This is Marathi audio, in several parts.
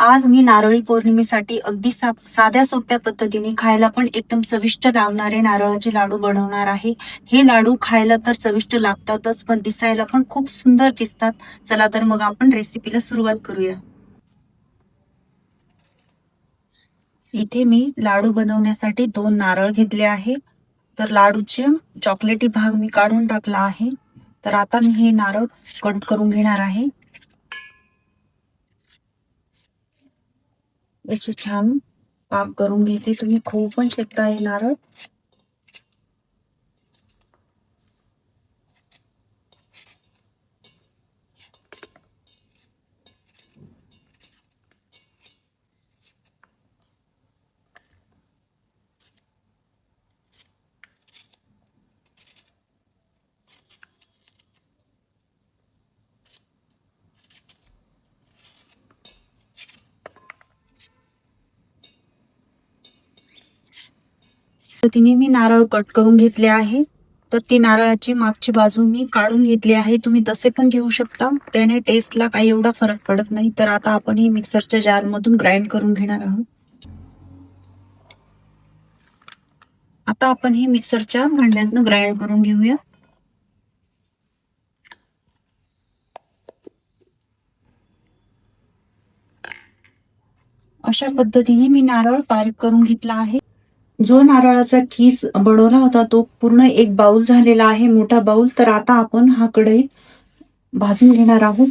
आज मी नारळी पौर्णिमेसाठी अगदी साध्या सोप्या पद्धतीने खायला पण एकदम चविष्ट लागणारे नारळाचे लाडू बनवणार आहे. हे लाडू खायला तर चविष्ट लागतातच, पण दिसायला पण खूप सुंदर दिसतात. चला तर मग आपण रेसिपीला सुरुवात करूया. इथे मी लाडू बनवण्यासाठी 2 नारळ घेतले आहे. तर लाडूचे चॉकलेटी भाग मी काढून टाकला आहे. तर आता मी हे नारळ कट करून घेणार आहे. याचे छान काप करून घेते. तुम्ही खाऊ पण शकता हे नारळ. पद्धतीने मी नारळ कट करून घेतले आहे. तर ती नारळाची मागची बाजू मी काढून घेतली आहे. तुम्ही तसे पण घेऊ शकता, त्याने टेस्टला काही एवढा फरक पडत नाही. तर आता आपण ही मिक्सरच्या जार मधून ग्राइंड करून घेणार आहोत. आता आपण ही मिक्सरच्या भांड्यातून ग्राइंड करून घेऊया. अशा पद्धतीने मी नारळ बारीक करून घेतला आहे. जो नारळाचा किस बनवला होता तो पूर्ण एक बाउल झालेला आहे, मोठा बाउल. तर आता आपण हा कढईत भाजून घेणार आहोत.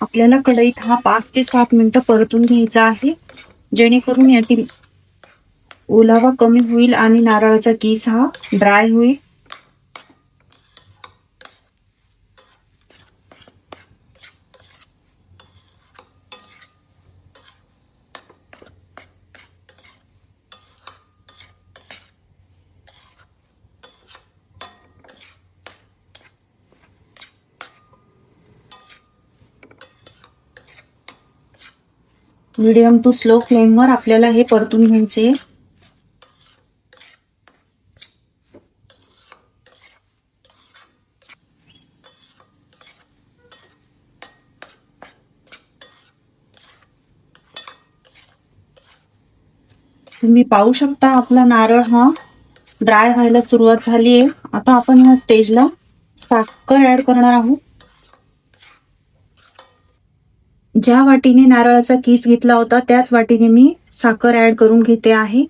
आपल्याला कढईत हा 5 ते 7 मिनिटं परतून घ्यायचा आहे, जेणेकरून यातील ओलावा कमी होईल आणि नारळाचा किस हा ड्राय होईल. मीडियम टू स्लो फ्लेमवर आपल्याला हे परतून घ्यायचे. तुम्ही पाहू शकता आपला नारळ हा ड्राय व्हायला सुरुवात झाली आहे. आता आपण ह्या स्टेजला साखर ऍड करणार आहोत. ज्या वाटीने नारळाचा किस घेतला होता त्याच वाटीने मी साखर ऍड करून घेते आहे.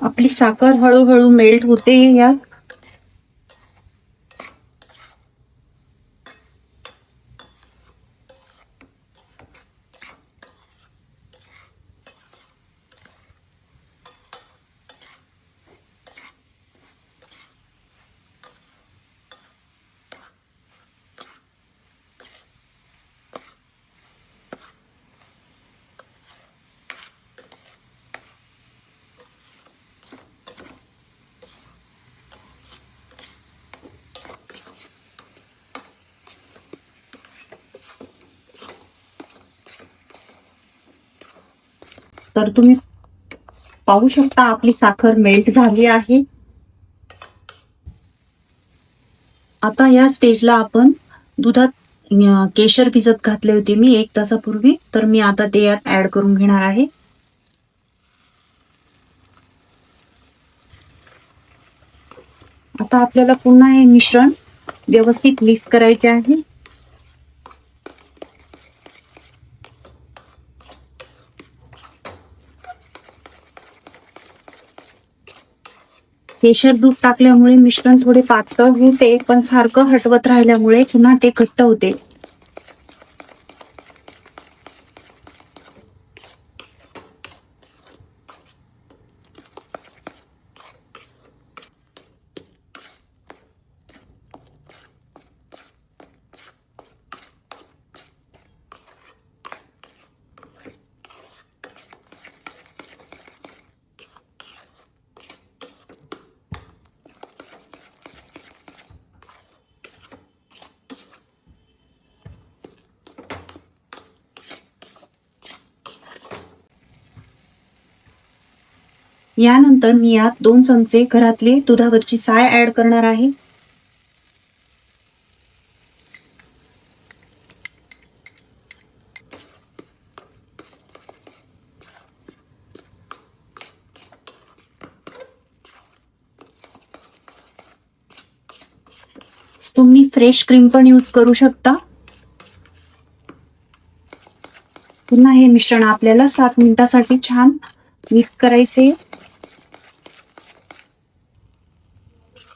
आपली साखर हळूहळू मेल्ट होते या तर तुम्ही पाहू शकता आपली साखर मेल्ट झाली आहे. आता या स्टेजला आपण दुधात केशर भिजत घातले होते मी 1 तासापूर्वी, तर मी आता ते यात ऍड करून घेणार आहे. आता आपल्याला पुन्हा हे मिश्रण व्यवस्थित मिक्स करायचे आहे. केशर दूध टाकल्यामुळे मिश्रण थोडे पातळ होते, पण सारखं हटवत राहिल्यामुळे पुन्हा ते घट्ट होते. यानंतर मी यात 2 चमचे घरातली दुधावरची साय ऍड करणार आहे. तुम्ही फ्रेश क्रीम पण यूज करू शकता. पुन्हा हे मिश्रण आपल्याला 7 मिनिटासाठी छान मिक्स करायचे.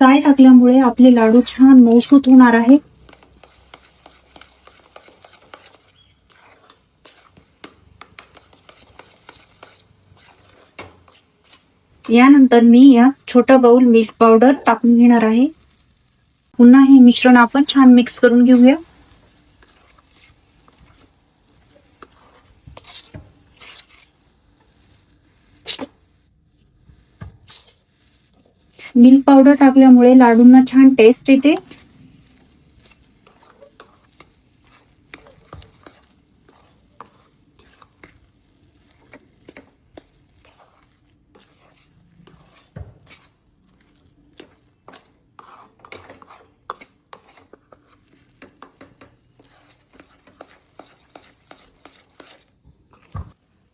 साय टाकल्यामुळे आपले लाडू छान मऊसूत होणार आहे. यानंतर मी या छोटा बाउल मिल्क पावडर टाकून घेणार आहे. पुन्हा हे मिश्रण आपण छान मिक्स करून घेऊया. मिल्क पावडर टाकल्यामुळे लाडूंना छान टेस्ट येते.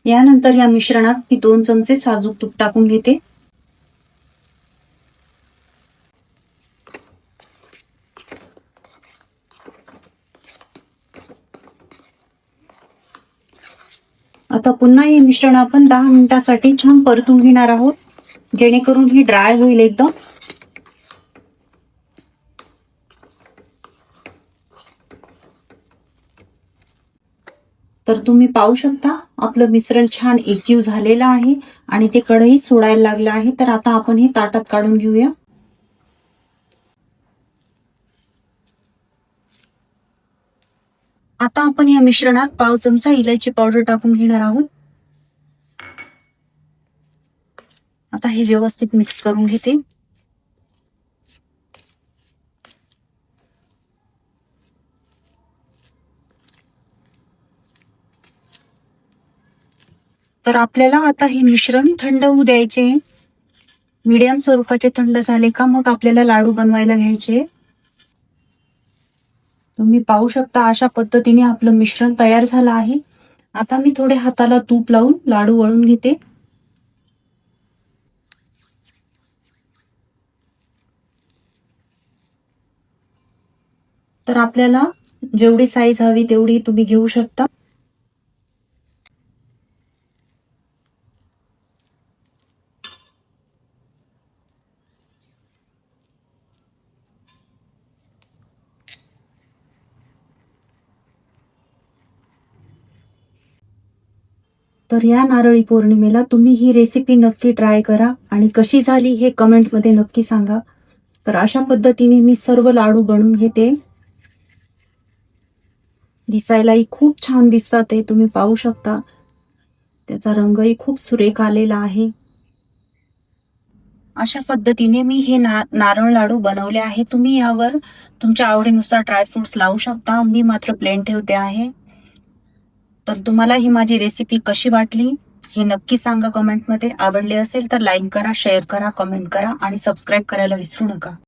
यानंतर या मिश्रणात मी 2 चमचे साजूक तूप टाकून घेते. आता पुन्हा हे मिश्रण आपण 10 मिनिटांसाठी छान परतून घेणार आहोत, जेणेकरून हे ड्राय होईल एकदम. तर तुम्ही पाहू शकता आपलं मिश्रण छान एकजीव झालेलं आहे आणि ते कढई सोडायला लागलं आहे. तर आता आपण हे ताटात काढून घेऊया. आता आपण या मिश्रणात पाव चमचा इलायची पावडर टाकून घेणार आहोत. आता हे व्यवस्थित मिक्स करून घेते. तर आपल्याला आता हे मिश्रण थंड होऊ द्यायचे. मीडियम स्वरूपाचे थंड झाले का मग आपल्याला लाडू बनवायला घ्यायचे. तुम्ही पाहू शकता अशा पद्धतीने आपलं मिश्रण तयार झालं आहे. आता मी थोडे हाताला तूप लावून लाडू वळून घेते. तर आपल्याला जेवढी साईज हवी तेवढी तुम्ही घेऊ शकता. तर या नारळी पौर्णिमेला तुम्ही ही रेसिपी नक्की ट्राय करा आणि कशी झाली हे कमेंटमध्ये नक्की सांगा. तर अशा पद्धतीने मी सर्व लाडू बनवून घेते. दिसायलाही खूप छान दिसतात ते तुम्ही पाहू शकता. त्याचा रंगही खूप सुरेख आलेला आहे. अशा पद्धतीने मी हे नारळ लाडू बनवले आहे. तुम्ही यावर तुमच्या आवडीनुसार ड्रायफ्रुट्स लावू शकता. मी मात्र प्लेन ठेवते आहे. तर तुम्हाला ही माझी रेसिपी कशी वाटली हे नक्की सांगा कमेंटमध्ये. आवडली असेल तर लाईक करा, शेअर करा, कमेंट करा आणि सबस्क्राईब करायला विसरू नका.